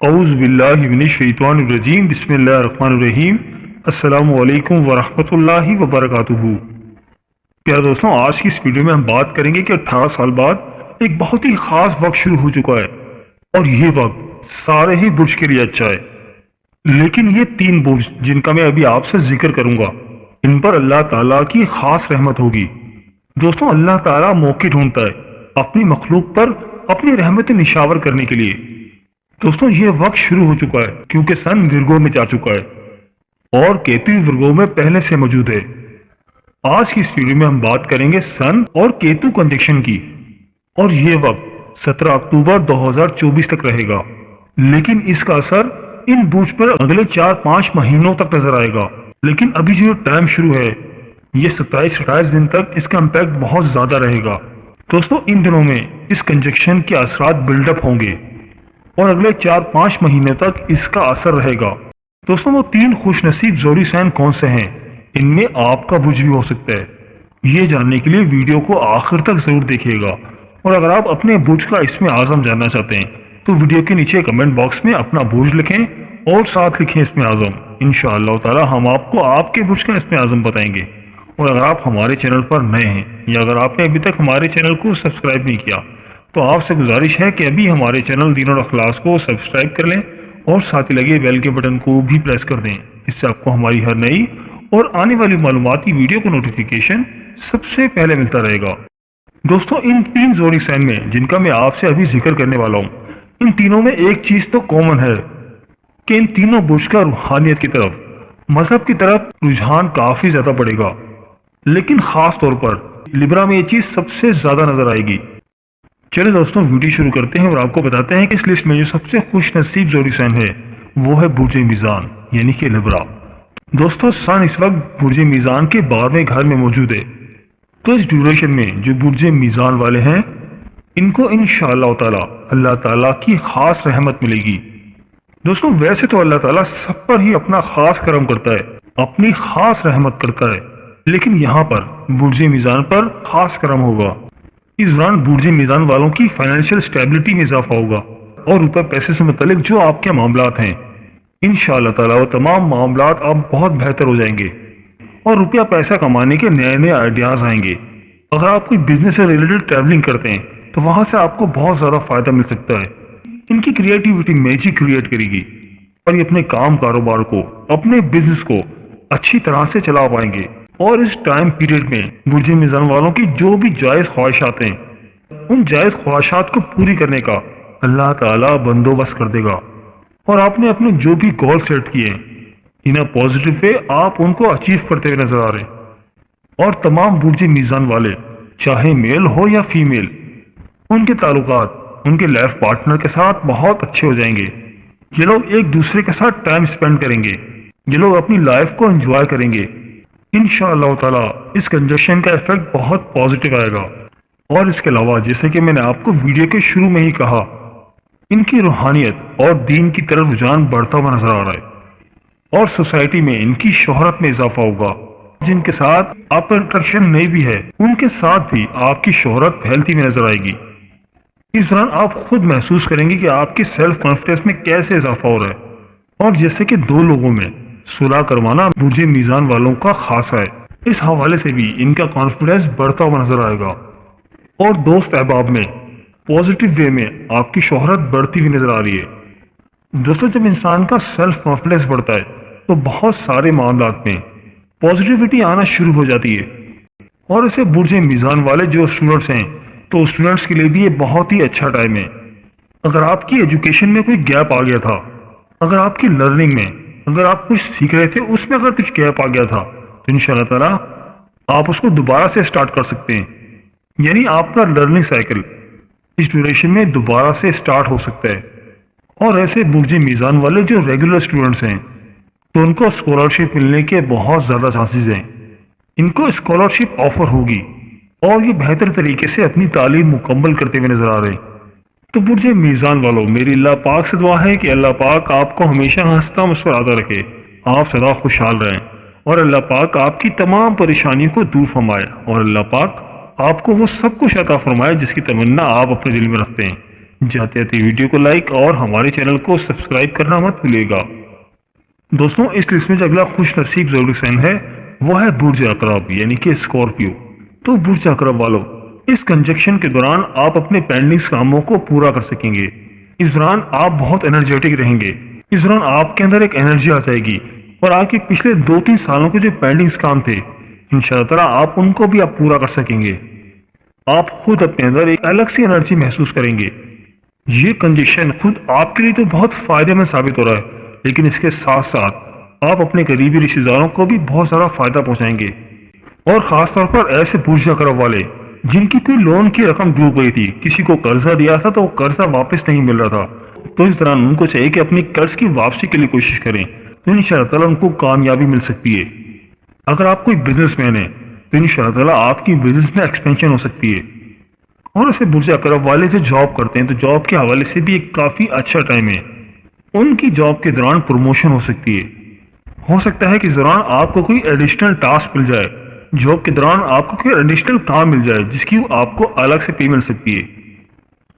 اعوذ باللہ من الشیطان الرجیم بسم اللہ الرحمن الرحیم السلام علیکم ورحمۃ اللہ وبرکاتہ۔ پیارے دوستوں، آج کی اس ویڈیو میں ہم بات کریں گے کہ 18 سال بعد ایک بہت ہی خاص وقت شروع ہو چکا ہے، اور یہ وقت سارے ہی برج کے لیے اچھا ہے، لیکن یہ 3 برج جن کا میں ابھی آپ سے ذکر کروں گا، ان پر اللہ تعالیٰ کی خاص رحمت ہوگی۔ دوستوں، اللہ تعالیٰ موقع ڈھونڈتا ہے اپنی مخلوق پر اپنی رحمت نشاور کرنے کے لیے۔ دوستوں، یہ وقت شروع ہو چکا ہے کیونکہ سن ورگو میں جا چکا ہے اور کیتو ورگو میں پہلے سے موجود ہے۔ آج کی اس ویڈیو میں ہم بات کریں گے سن اور کیتو کنجنکشن کی، اور یہ وقت 17 اکتوبر 2024 تک رہے گا، لیکن اس کا اثر ان برج پر اگلے 4-5 مہینوں تک نظر آئے گا۔ لیکن ابھی جو ٹائم شروع ہے، یہ 27-28 دن تک اس کا امپیکٹ بہت زیادہ رہے گا۔ دوستوں، ان دنوں میں اس کنجنکشن کے اثرات بلڈ اپ ہوں گے اور اگلے 4-5 مہینے تک اس کا اثر رہے گا۔ دوستوں، وہ 3 خوش نصیب زوڈی سائن کون سے ہیں؟ ان میں آپ کا برج بھی ہو سکتا ہے۔ یہ جاننے کے لیے ویڈیو کو آخر تک ضرور دیکھیے گا، اور اگر آپ اپنے برج کا اسم اعظم جاننا چاہتے ہیں تو ویڈیو کے نیچے کمنٹ باکس میں اپنا برج لکھیں اور ساتھ لکھیں اسم اعظم۔ انشاءاللہ تعالی ہم آپ کو آپ کے برج کا اسم اعظم بتائیں گے۔ اور اگر آپ ہمارے چینل پر نئے ہیں یا اگر آپ نے ابھی تک ہمارے چینل کو سبسکرائب نہیں کیا تو آپ سے گزارش ہے کہ ابھی ہمارے چینل دین اور اخلاص کو سبسکرائب کر لیں اور ساتھ ہی لگے بیل کے بٹن کو بھی پریس کر دیں۔ اس سے آپ کو ہماری ہر نئی اور آنے والی معلوماتی ویڈیو کو نوٹیفیکیشن سب سے پہلے ملتا رہے گا۔ دوستوں، ان 3 زوڈی سائن میں جن کا میں آپ سے ابھی ذکر کرنے والا ہوں، ان تینوں میں ایک چیز تو کامن ہے کہ ان تینوں برج کا روحانیت کی طرف، مذہب کی طرف رجحان کافی زیادہ بڑھے گا، لیکن خاص طور پر لبرا میں یہ چیز سب سے زیادہ نظر آئے گی۔ چلے دوستوں، ویڈیو شروع کرتے ہیں اور آپ کو بتاتے ہیں کہ اس لسٹ میں جو سب سے خوش نصیب زوڈی سائن ہے وہ ہے برج میزان یعنی کہ لبرا۔ دوستوں، سن اس وقت برج میزان کے 12ویں گھر میں موجود ہے، تو اس ڈیوریشن میں جو برج میزان والے ہیں ان کو انشاءاللہ تعالی اللہ تعالیٰ کی خاص رحمت ملے گی۔ دوستوں، ویسے تو اللہ تعالیٰ سب پر ہی اپنا خاص کرم کرتا ہے، اپنی خاص رحمت کرتا ہے، لیکن یہاں پر برج میزان پر خاص کرم ہوگا۔ اس دوران برج میزان والوں کی فائنینشیل سٹیبلٹی میں اضافہ ہوگا، اور روپے پیسے سے متعلق جو آپ کے معاملات ہیں انشاءاللہ تعالی وہ تمام معاملات اب بہت بہتر ہو جائیں گے، اور روپیہ پیسہ کمانے کے نئے آئیڈیاز آئیں گے۔ اگر آپ کوئی بزنس سے ریلیٹڈ ٹریولنگ کرتے ہیں تو وہاں سے آپ کو بہت زیادہ فائدہ مل سکتا ہے۔ ان کی کریٹیوٹی میجک کریٹ کرے گی، اور یہ اپنے کام کاروبار کو، اپنے بزنس کو اچھی طرح سے چلا پائیں گے۔ اور اس ٹائم پیریڈ میں برج میزان والوں کی جو بھی جائز خواہشات ہیں ان جائز خواہشات کو پوری کرنے کا اللہ تعالیٰ بندوبست کر دے گا، اور آپ نے اپنے جو بھی گول سیٹ کیے ہیں انہیں پازیٹیو وے آپ ان کو اچیو کرتے ہوئے نظر آ رہے ہیں۔ اور تمام برج میزان والے چاہے میل ہو یا فیمیل، ان کے تعلقات ان کے لائف پارٹنر کے ساتھ بہت اچھے ہو جائیں گے۔ یہ لوگ ایک دوسرے کے ساتھ ٹائم سپینڈ کریں گے، یہ لوگ اپنی لائف کو انجوائے کریں گے۔ انشاءاللہ تعالی اس کنجنکشن کا ایفیکٹ بہت پازیٹیو آئے گا۔ اور اس کے علاوہ جیسے کہ میں نے آپ کو ویڈیو کے شروع میں ہی کہا، ان کی روحانیت اور دین کی طرف رجحان بڑھتا ہوا نظر آ رہا ہے، اور سوسائٹی میں ان کی شہرت میں اضافہ ہوگا۔ جن کے ساتھ آپ پر اٹریکشن نہیں بھی ہے ان کے ساتھ بھی آپ کی شہرت پھیلتی ہوئی نظر آئے گی۔ اس دوران آپ خود محسوس کریں گے کہ آپ کی سیلف کانفیڈنس میں کیسے اضافہ ہو رہا ہے، اور جیسے کہ 2 لوگوں میں صلح کروانا برج میزان والوں کا خاصہ ہے، اس حوالے سے بھی ان کا کانفیڈنس بڑھتا ہوا نظر آئے گا۔ اور دوست احباب میں پازیٹیو وے میں آپ کی شہرت بڑھتی ہوئی نظر آ رہی ہے۔ دوستوں، جب انسان کا سیلف کانفیڈنس بڑھتا ہے تو بہت سارے معاملات میں پازیٹیوٹی آنا شروع ہو جاتی ہے، اور اسے برج میزان والے جو اسٹوڈنٹس ہیں تو اسٹوڈنٹس کے لیے بھی یہ بہت ہی اچھا ٹائم ہے۔ اگر آپ کی ایجوکیشن میں کوئی گیپ آ گیا تھا، اگر آپ کی لرننگ میں، اگر آپ کچھ سیکھ رہے تھے اس میں اگر کچھ گیپ آ گیا تھا تو انشاءاللہ تعالی آپ اس کو دوبارہ سے سٹارٹ کر سکتے ہیں، یعنی آپ کا لرننگ سائیکل اس ڈیوریشن میں دوبارہ سے سٹارٹ ہو سکتا ہے۔ اور ایسے برج میزان والے جو ریگولر اسٹوڈنٹس ہیں تو ان کو اسکالرشپ ملنے کے بہت زیادہ چانسز ہیں، ان کو اسکالرشپ آفر ہوگی، اور یہ بہتر طریقے سے اپنی تعلیم مکمل کرتے ہوئے نظر آ رہے ہیں۔ تو برج میزان والوں، میری اللہ پاک سے دعا ہے کہ اللہ پاک آپ کو ہمیشہ ہنستا مسکراتا رکھے، آپ سدا خوشحال رہیں، اور اللہ پاک آپ کی تمام پریشانیوں کو دور فرمائے، اور اللہ پاک آپ کو وہ سب کچھ عطا فرمائے جس کی تمنا آپ اپنے دل میں رکھتے ہیں۔ جاتے جاتے ویڈیو کو لائک اور ہمارے چینل کو سبسکرائب کرنا مت بھولیے گا۔ دوستوں اس لسٹ میں جو اگلا خوش نصیب زوڈک سائن ہے وہ ہے برج عقرب یعنی کہ اسکارپیو۔ تو برج عقرب والوں، اس کنجکشن کے دوران آپ اپنے پینڈنگ کاموں کو پورا کر سکیں گے۔ اس دوران آپ بہت انرجیٹک رہیں گے۔ اس دوران آپ کے اندر ایک انرجی آ جائے گی اور آپ کے پچھلے 2-3 سالوں کے جو پینڈنگ کام تھے انشاءاللہ تعالیٰ آپ ان کو بھی آپ پورا کر سکیں گے۔ آپ خود اپنے اندر ایک الگ سی انرجی محسوس کریں گے۔ یہ کنجکشن خود آپ کے لیے تو بہت فائدہ مند ثابت ہو رہا ہے، لیکن اس کے ساتھ ساتھ آپ اپنے قریبی رشتہ داروں کو بھی بہت سارا فائدہ پہنچائیں گے، اور خاص طور پر ایسے برج عقرب والے جن کی کوئی لون کی رقم ڈوب گئی تھی، کسی کو قرضہ دیا تھا تو وہ قرضہ واپس نہیں مل رہا تھا، تو اس دوران ان کو چاہیے کہ اپنی قرض کی واپسی کے لیے کوشش کریں، تو انشاءاللہ تعالیٰ ان کو کامیابی مل سکتی ہے۔ اگر آپ کوئی بزنس مین ہے تو انشاءاللہ تعالیٰ آپ کی بزنس میں ایکسپینشن ہو سکتی ہے۔ اور اسے برج عقرب والے جو جاب کرتے ہیں تو جاب کے حوالے سے بھی ایک کافی اچھا ٹائم ہے۔ ان کی جاب کے دوران پروموشن ہو سکتی ہے۔ ہو سکتا ہے کہ اس دوران آپ کو کوئی ایڈیشنل ٹاسک مل جائے، جاب کے دوران آپ کو کوئی ایڈیشنل کام مل جائے جس کی آپ کو الگ سے پے مل سکتی ہے۔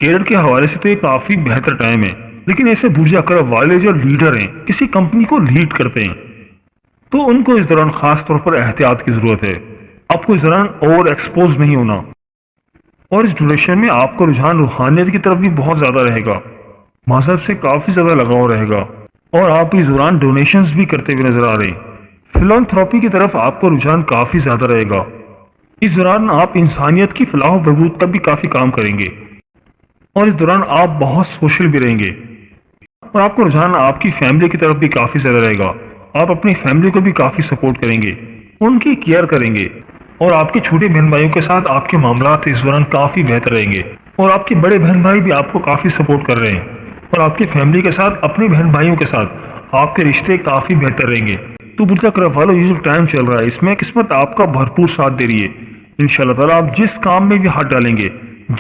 کیریئر کے حوالے سے تو یہ کافی بہتر ٹائم ہے، لیکن ایسے برج عقرب والے جو لیڈر ہیں، کسی کمپنی کو لیڈ کرتے ہیں، تو ان کو اس دوران خاص طور پر احتیاط کی ضرورت ہے۔ آپ کو اس دوران اوور ایکسپوز نہیں ہونا، اور اس ڈیوریشن میں آپ کا رجحان روحانیت کی طرف بھی بہت زیادہ رہے گا، مذہب سے کافی زیادہ لگاؤ رہے گا، اور آپ اس دوران ڈونیشنز بھی کرتے ہوئے نظر آ رہے ہیں۔ فلانتھراپی کی طرف آپ کا رجحان کافی زیادہ رہے گا۔ اس دوران آپ انسانیت کی فلاح و بہبود کا بھی کافی کام کریں گے، اور اس دوران آپ بہت سوشل بھی رہیں گے، اور آپ کا رجحان آپ کی فیملی کی طرف بھی کافی زیادہ رہے گا۔ آپ اپنی فیملی کو بھی کافی سپورٹ کریں گے، ان کی کیئر کریں گے، اور آپ کے چھوٹے بہن بھائیوں کے ساتھ آپ کے معاملات اس دوران کافی بہتر رہیں گے، اور آپ کے بڑے بہن بھائی بھی آپ کو کافی سپورٹ کر رہے ہیں، اور آپ کی فیملی کے ساتھ اپنے بہن بھائیوں کے ساتھ آپ کے رشتے کافی بہتر رہیں گے۔ تو برج عقرب والوں، یہ جو ٹائم چل رہا ہے اس میں قسمت آپ کا بھرپور ساتھ دے رہی ہے۔ انشاءاللہ تعالیٰ آپ جس کام میں بھی ہاتھ ڈالیں گے،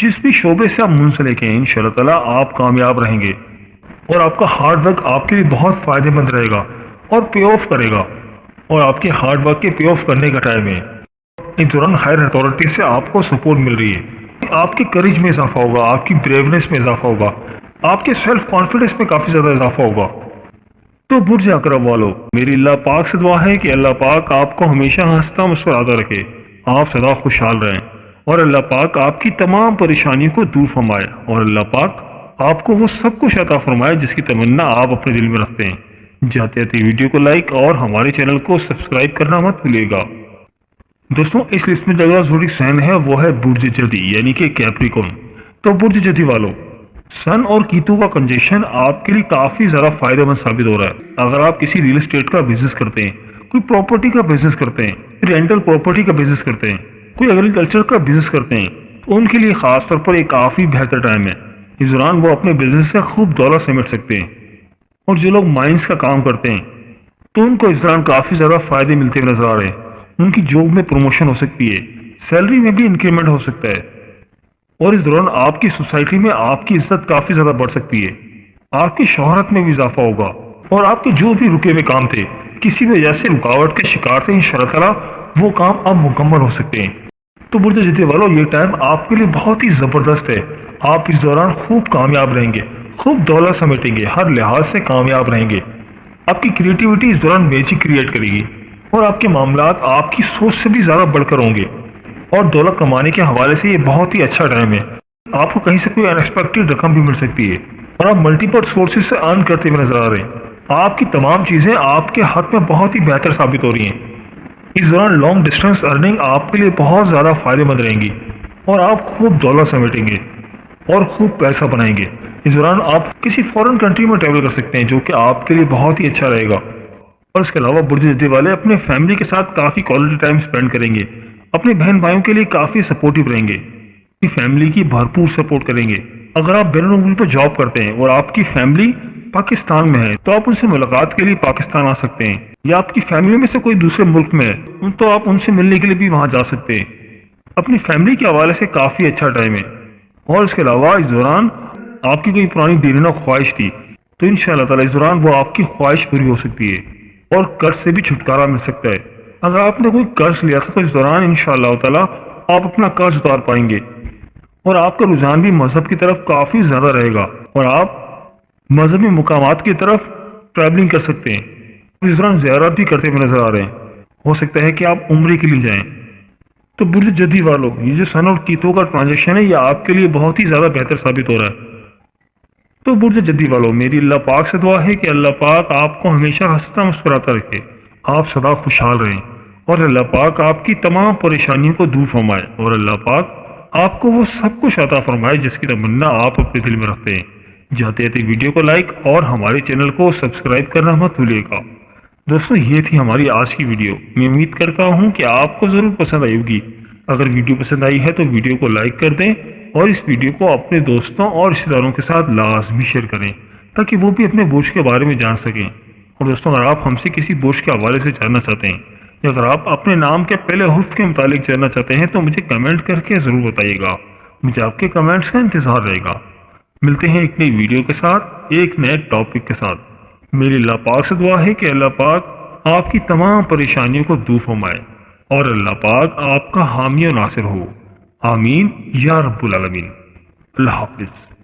جس بھی شعبے سے آپ منسلک ہیں، انشاءاللہ تعالیٰ آپ کامیاب رہیں گے، اور آپ کا ہارڈ ورک آپ کے لیے بہت فائدہ مند رہے گا اور پے آف کرے گا، اور آپ کے ہارڈ ورک کے پے آف کرنے کا ٹائم ہے۔ اس دوران ہائر اتھارٹی سے آپ کو سپورٹ مل رہی ہے، آپ کے کریج میں اضافہ ہوگا، آپ کی بریونیس میں اضافہ ہوگا، آپ کے سیلف کانفیڈنس میں کافی زیادہ اضافہ ہوگا۔ تو برج عقرب والو، میری اللہ پاک سے دعا ہے کہ اللہ پاک آپ کو ہمیشہ ہنستا مسکراتا رکھے، آپ سدا خوشحال رہیں، اور اللہ پاک آپ کی تمام پریشانیوں کو دور فرمائے، اور اللہ پاک آپ کو وہ سب کچھ عطا فرمائے جس کی تمنا آپ اپنے دل میں رکھتے ہیں۔ جاتے جاتے ویڈیو کو لائک اور ہمارے چینل کو سبسکرائب کرنا مت بھولیے گا۔ دوستوں اس لسٹ میں جو اگلا زوڈک سائن ہے وہ ہے برج جدی یعنی کہ کیپریکون۔ تو برج جدی والوں، سن اور کیتو کا کنجیشن آپ کے لیے کافی زیادہ فائدہ مند ثابت ہو رہا ہے۔ اگر آپ کسی ریل اسٹیٹ کا بزنس کرتے ہیں، کوئی پراپرٹی کا بزنس کرتے ہیں، رینٹل پراپرٹی کا بزنس کرتے ہیں، کوئی ایگریکلچر کا بزنس کرتے ہیں، تو ان کے لیے خاص طور پر ایک کافی بہتر ٹائم ہے۔ اس دوران وہ اپنے بزنس سے خوب دولت سمیٹ سکتے ہیں، اور جو لوگ مائنس کا کام کرتے ہیں تو ان کو اس دوران کافی زیادہ فائدے ملتے ہوئے نظر آ رہے ہیں۔ ان کی جاب میں پروموشن ہو سکتی ہے، سیلری میں بھی انکریمنٹ ہو سکتا ہے، اور اس دوران آپ کی سوسائٹی میں آپ کی عزت کافی زیادہ بڑھ سکتی ہے، آپ کی شہرت میں بھی اضافہ ہوگا، اور آپ کے جو بھی رکے ہوئے کام تھے، کسی وجہ سے رکاوٹ کے شکار تھے، انشاءاللہ تعالیٰ وہ کام اب مکمل ہو سکتے ہیں۔ تو برج جدی والوں، یہ ٹائم آپ کے لیے بہت ہی زبردست ہے۔ آپ اس دوران خوب کامیاب رہیں گے، خوب دولت سمیٹیں گے، ہر لحاظ سے کامیاب رہیں گے۔ آپ کی کریٹیوٹی اس دوران میجک کریٹ کرے گی، اور آپ کے معاملات آپ کی سوچ سے بھی زیادہ بڑھ کر ہوں گے، اور دولت کمانے کے حوالے سے یہ بہت ہی اچھا ٹائم ہے۔ آپ کو کہیں سے کوئی انیکسپیکٹڈ رقم بھی مل سکتی ہے، اور آپ ملٹیپل سورسز سے ارن کرتے ہوئے نظر آ رہے ہیں۔ آپ کی تمام چیزیں آپ کے حق میں بہت ہی بہتر ثابت ہو رہی ہیں۔ اس دوران لانگ ڈسٹینس ارننگ آپ کے لیے بہت زیادہ فائدہ مند رہیں گی، اور آپ خوب دولت سمیٹیں گے اور خوب پیسہ بنائیں گے۔ اس دوران آپ کسی فورن کنٹری میں ٹریول کر سکتے ہیں، جو کہ آپ کے لیے بہت ہی اچھا رہے گا۔ اور اس کے علاوہ برج جدی والے اپنے فیملی کے ساتھ کافی کوالٹی ٹائم سپینڈ کریں گے، اپنے بہن بھائیوں کے لیے کافی سپورٹیو رہیں گے، اپنی فیملی کی بھرپور سپورٹ کریں گے۔ اگر آپ بین الاقوامی پر جاب کرتے ہیں اور آپ کی فیملی پاکستان میں ہے تو آپ ان سے ملاقات کے لیے پاکستان آ سکتے ہیں، یا آپ کی فیملی میں سے کوئی دوسرے ملک میں ہے تو آپ ان سے ملنے کے لیے بھی وہاں جا سکتے ہیں۔ اپنی فیملی کے حوالے سے کافی اچھا ٹائم ہے۔ اور اس کے علاوہ اس دوران آپ کی کوئی پرانی دیرینہ خواہش تھی تو انشاءاللہ تعالیٰ اس دوران وہ آپ کی خواہش پوری ہو سکتی ہے، اور قرض سے بھی چھٹکارا مل سکتا ہے۔ اگر آپ نے کوئی قرض لیا تھا تو اس دوران انشاءاللہ تعالیٰ آپ اپنا قرض اتار پائیں گے، اور آپ کا رجحان بھی مذہب کی طرف کافی زیادہ رہے گا اور آپ مذہبی مقامات کی طرف ٹریولنگ کر سکتے ہیں. اس دوران زیارت بھی کرتے ہوئے نظر آ رہے ہیں. ہو سکتا ہے کہ آپ عمرے کے لیے جائیں. تو برج جدی والوں، یہ جو سن اور کیتوں کا ٹرانزیکشن ہے یہ آپ کے لیے بہت ہی زیادہ بہتر ثابت ہو رہا ہے. تو برج جدی والوں، میری اللہ پاک سے دعا ہے کہ اللہ پاک آپ کو ہمیشہ ہنستا مسکراتا رکھے، آپ سدا خوشحال رہیں، اور اللہ پاک آپ کی تمام پریشانیوں کو دور فرمائے، اور اللہ پاک آپ کو وہ سب کچھ عطا فرمائے جس کی تمنا آپ اپنے دل میں رکھتے ہیں. جاتے جاتے ویڈیو کو لائک اور ہمارے چینل کو سبسکرائب کرنا مت بھولیے گا. دوستوں، یہ تھی ہماری آج کی ویڈیو. میں امید کرتا ہوں کہ آپ کو ضرور پسند آئی ہوگی. اگر ویڈیو پسند آئی ہے تو ویڈیو کو لائک کر دیں اور اس ویڈیو کو اپنے دوستوں اور رشتہ داروں کے ساتھ لازمی شیئر کریں تاکہ وہ بھی اپنے بوجھ کے بارے میں جان سکیں. اور دوستوں، اگر آپ ہم سے کسی بوجھ کے حوالے سے جاننا چاہتے ہیں یا اگر آپ اپنے نام کے پہلے حرف کے متعلق جاننا چاہتے ہیں تو مجھے کمنٹ کر کے ضرور بتائیے گا. مجھے آپ کے کمنٹس کا انتظار رہے گا. ملتے ہیں ایک نئی ویڈیو کے ساتھ، ایک نئے ٹاپک کے ساتھ. میری اللہ پاک سے دعا ہے کہ اللہ پاک آپ کی تمام پریشانیوں کو دور فرمائے اور اللہ پاک آپ کا حامی و ناصر ہو. آمین یا رب العالمین. اللہ حافظ.